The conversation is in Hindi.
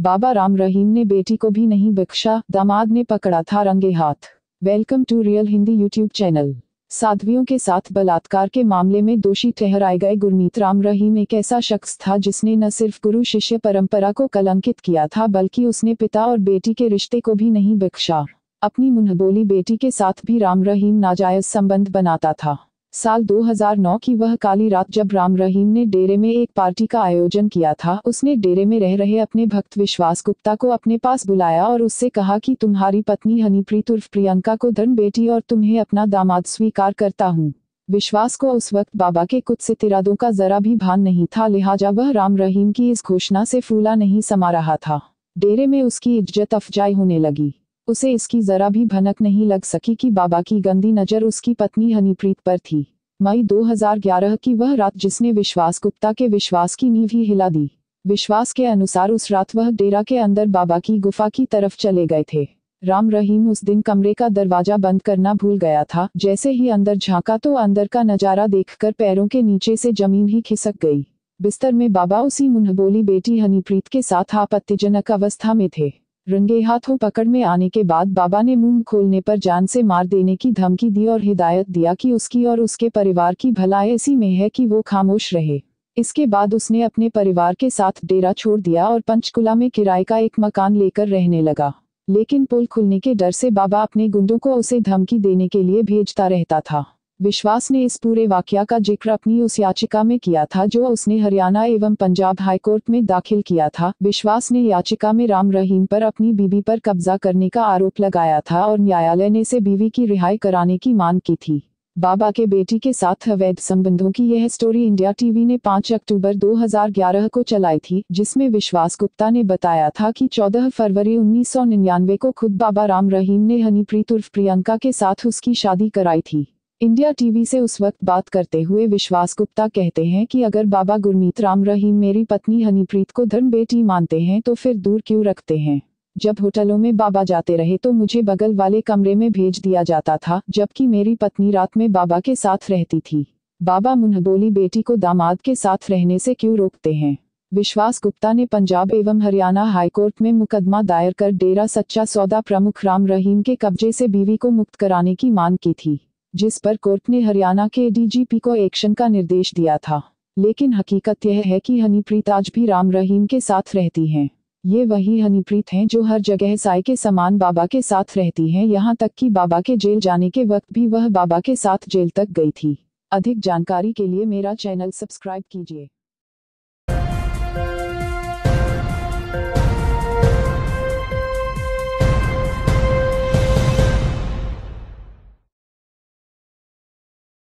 बाबा राम रहीम ने बेटी को भी नहीं बख्शा, दामाद ने पकड़ा था रंगे हाथ। Welcome to real Hindi YouTube channel. साध्वियों के साथ बलात्कार के मामले में दोषी ठहराए गए गुरमीत राम रहीम एक ऐसा शख्स था जिसने न सिर्फ गुरु शिष्य परंपरा को कलंकित किया था बल्कि उसने पिता और बेटी के रिश्ते को भी नहीं बख्शा। अपनी मुंहबोली बेटी के साथ भी राम रहीम नाजायज संबंध बनाता था। साल 2009 की वह काली रात जब राम रहीम ने डेरे में एक पार्टी का आयोजन किया था, उसने डेरे में रह रहे अपने भक्त विश्वास गुप्ता को अपने पास बुलाया और उससे कहा कि तुम्हारी पत्नी हनीप्रीत उर्फ प्रियंका को धर्म बेटी और तुम्हें अपना दामाद स्वीकार करता हूँ। विश्वास को उस वक्त बाबा के कुत्सित इरादों का जरा भी भान नहीं था, लिहाजा वह राम रहीम की इस घोषणा से फूला नहीं समा रहा था। डेरे में उसकी इज्जत अफजाई होने लगी। उसे इसकी जरा भी भनक नहीं लग सकी कि बाबा की गंदी नजर उसकी पत्नी हनीप्रीत पर थी। मई 2011 की वह रात जिसने विश्वास गुप्ता के विश्वास की नींव ही हिला दी। विश्वास के अनुसार उस रात वह डेरा के अंदर बाबा की गुफा की तरफ चले गए थे। राम रहीम उस दिन कमरे का दरवाजा बंद करना भूल गया था। जैसे ही अंदर झांका तो अंदर का नजारा देखकर पैरों के नीचे से जमीन ही खिसक गई। बिस्तर में बाबा उसी मुंहबोली बेटी हनीप्रीत के साथ आपत्तिजनक अवस्था में थे। रंगे हाथों पकड़ में आने के बाद बाबा ने मुंह खोलने पर जान से मार देने की धमकी दी और हिदायत दिया कि उसकी और उसके परिवार की भलाई इसी में है कि वो खामोश रहे। इसके बाद उसने अपने परिवार के साथ डेरा छोड़ दिया और पंचकुला में किराए का एक मकान लेकर रहने लगा। लेकिन पुल खुलने के डर से बाबा अपने गुंडों को उसे धमकी देने के लिए भेजता रहता था। विश्वास ने इस पूरे वाकया का जिक्र अपनी उस याचिका में किया था जो उसने हरियाणा एवं पंजाब हाईकोर्ट में दाखिल किया था। विश्वास ने याचिका में राम रहीम पर अपनी बीवी पर कब्जा करने का आरोप लगाया था और न्यायालय ने से बीवी की रिहाई कराने की मांग की थी। बाबा के बेटी के साथ अवैध संबंधों की यह स्टोरी इंडिया टीवी ने 5 अक्टूबर 2011 को चलाई थी, जिसमें विश्वास गुप्ता ने बताया था कि 14 फरवरी 1999 को खुद बाबा राम रहीम ने हनीप्रीत उर्फ प्रियंका के साथ उसकी शादी कराई थी। इंडिया टीवी से उस वक्त बात करते हुए विश्वास गुप्ता कहते हैं कि अगर बाबा गुरमीत राम रहीम मेरी पत्नी हनीप्रीत को धर्म बेटी मानते हैं तो फिर दूर क्यों रखते हैं। जब होटलों में बाबा जाते रहे तो मुझे बगल वाले कमरे में भेज दिया जाता था, जबकि मेरी पत्नी रात में बाबा के साथ रहती थी। बाबा मुंहबोली बेटी को दामाद के साथ रहने से क्यों रोकते हैं। विश्वास गुप्ता ने पंजाब एवं हरियाणा हाईकोर्ट में मुकदमा दायर कर डेरा सच्चा सौदा प्रमुख राम रहीम के कब्जे से बीवी को मुक्त कराने की मांग की थी, जिस पर कोर्ट ने हरियाणा के डीजीपी को एक्शन का निर्देश दिया था। लेकिन हकीकत यह है कि हनीप्रीत आज भी राम रहीम के साथ रहती हैं। ये वही हनीप्रीत हैं जो हर जगह साई के समान बाबा के साथ रहती हैं, यहाँ तक कि बाबा के जेल जाने के वक्त भी वह बाबा के साथ जेल तक गई थी। अधिक जानकारी के लिए मेरा चैनल सब्सक्राइब कीजिए।